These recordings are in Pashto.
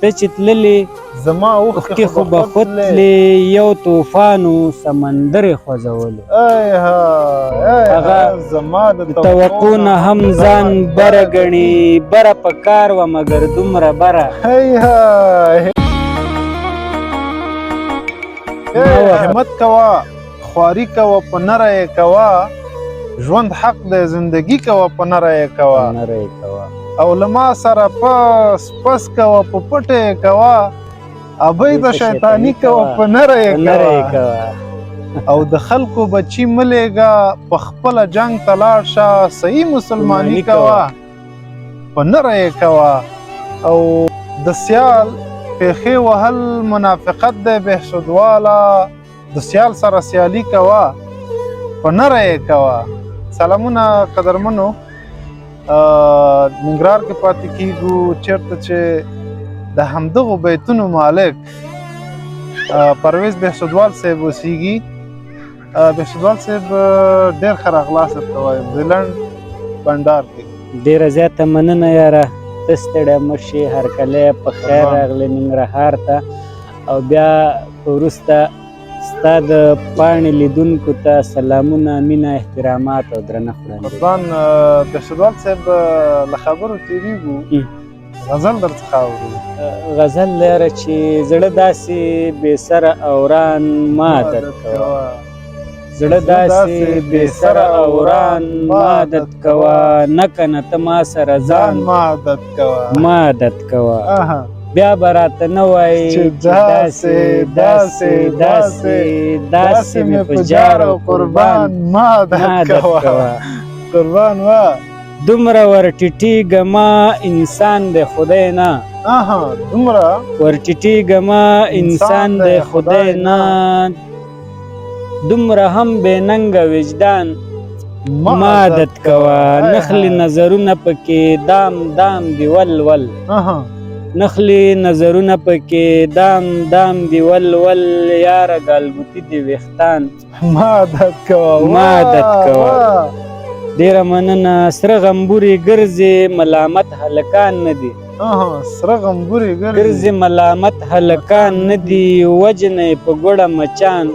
ته چې تللې زما اوښکې خو به ختلې یو طوفان و سمندر یې خوځولو هغه زما د توقع نه هم ځان بره ګڼي بره په کار وه مګر دومره بره همت کوه خواري کوه په نره یې کوه ژوند حق دی زندګي کوه په نره یې کوه او له ما سره پس پس کوه په پټه یې کوه ابۍ د شیطاني کوه په نره یې کوه او د خلکو بچي مه لېږه په خپله جنګ ته لاړ شه صحیح مسلماني کوه په نره یې کوه او د سیال پیښې وهل منافقت دی بهسودواله د سیال سره سیالي کوه په نره یې کوه سلامونه قدرمنو ننګرهار کې پاتې کیږو چېرته چې د همدغو بیتونو مالک پرویز بهسودوال صاحب اوسیږي بهسودوال صاحب ډېر ښه راغلاست درته وایم زیلنډ بنډار کې ډېره زیاته مننه یاره ته ستړی مه شې هرکلی په خیر راغلی ننګرهار ته او بیا وروسته ستا د پاڼې لیدونکو ته سلامونه مینه احترامات او درنښت وړاندې قربان بهسودوال صاحب له خبرو تېرېږو غزل درڅخه اورو غزل یاره چې زړه داسې بې سره اوران ما عادت کوه زړه داسې بې سره اوران ما عادت کوه نه کنه ته ما سره ځان ما عادت کوه بیا به راته نه وایي چې داسې داسې داسې داسې مې په جار او قربان ما عادت کوه قربان وا دومره ورټیټېږه ما انسان دی خدای نه دومره ورټیټېږه ما انسان دی خدای نه دومره هم بې ننګه وجدان ما عادت کوه نخلي نظرونه پکې دام دام دی ول نخلي نظرونه پکې دام دام دی ول یاره ګالګوتي دی ویښتان ما عادت کوه ډېره مننه سره غمبورې ګرځې ملامت هلکان نه دي سره غمبورې ګرځې ملامت هلکان نه دي وجنه په ګوړه مچان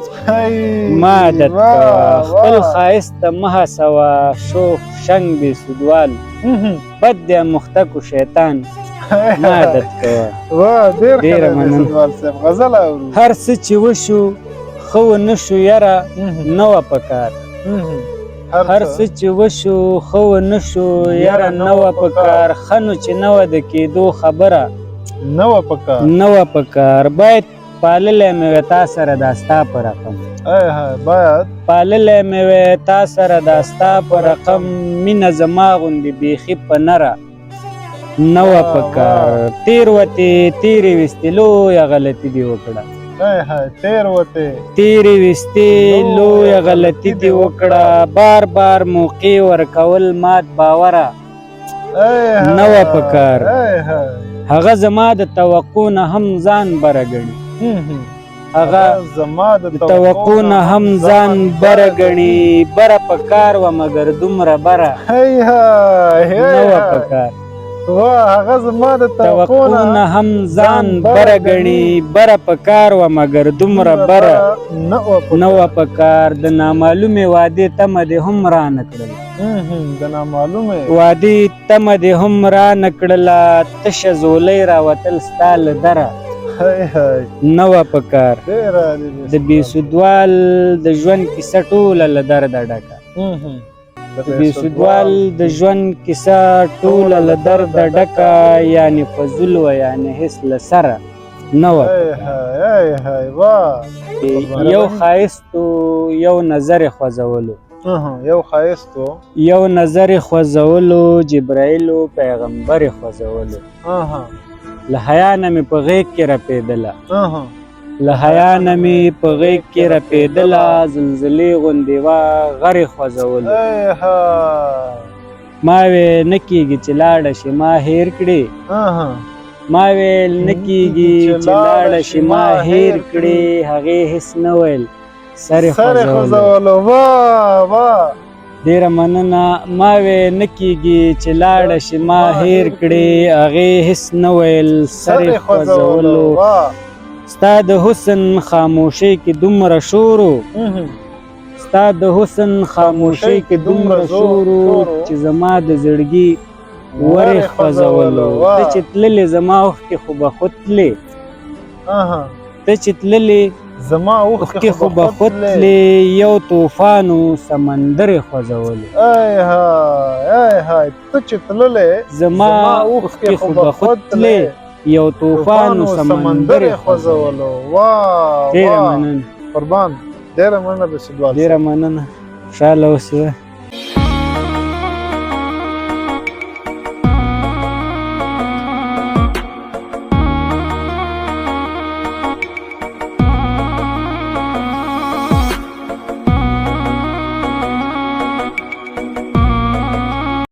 ما عادت کوه خپل ښایست ته مه هڅوه شوخ شنګ بېسودوال بد دی مختکو شیطان ما عادت کوه ډېره مننه هر څه چې وشو ښه ونه شو یاره نه وه پکار هر څه چې وشو ښه ونه شو یاره نه وه پکار ښه نو چې نه وه د کېدو خبره نه وه پکار باید پاللی مې وی تا سره دا ستا په رقم پاللی مې وی تا سره دا ستا په رقم مینه زما غوندې بیخي په نره نه وه پکار تېروتې تېرې ویستې لویه غلطي دې وکړه تیرې ویستې لویه غلطي دې وکړه بار بار موقع ورکول مات باوره نه وه پکار هغه زما د توقع نه هم ځان بره ګڼي هغه د توقع نه هم ځان بره ګڼي بره په کار وه مګر دومره بره نه وه پکار هغه زما د توقع نه هم ځان بره ګڼي بره په کار وه مګر دومره بره نه وه په کار د نامعلومې وعدې تمه دې هم رانه کړله وعدې تمه دې هم رانه کړله تشه زولۍ راوتل ستا له دره نه وه په کار د بېسودوال د ژوند کیسه ټوله له درده ډکه د بېسودوال د ژوند کیسه ټوله له درده ډکه یعنې فضول وه یعنې هېڅ له سره نه وه یو ښایستو یو نظر یې خوځولو یو نظر یې خوځولو جبرایلو پیغمبر یې خوځولو له حیا نه مې په غېږ کې رپېدله له حیا نه مې په غېږ کې رپېدله زلزلې غوندې وه غر یې خوځولو ما ویل نه کېږي چې لاړه شي ما هېر کړې ما ویل نه کېږي چې لاړه شي ما هېر کړې هغې هېڅ نه ویل سر یې خوځولو ډیره مننه. ما وې نه کیږي چې لاړه شي ما هیر کړې، هغې هېڅ نه ویل سر یې خوځولو. ستا د حسن خاموشۍ کې دومره شور و، ستا د حسن خاموشۍ کې دومره شور و چې زما د زړګي ور یې خوځولو. ته چې تللې زما اوښکې خو به خود تلې، ته چې تللې زما اوښکې خو به خود تلې، یو طوفان و سمندر یې خوځولو. ای های ته چې تللې زما اوښکې خو به خود تلې، یو طوفان و سمندر یې خوځولو. واه ډېره مننه قربان، ډېره مننه. ډېره مننه. خوشحاله اوسې.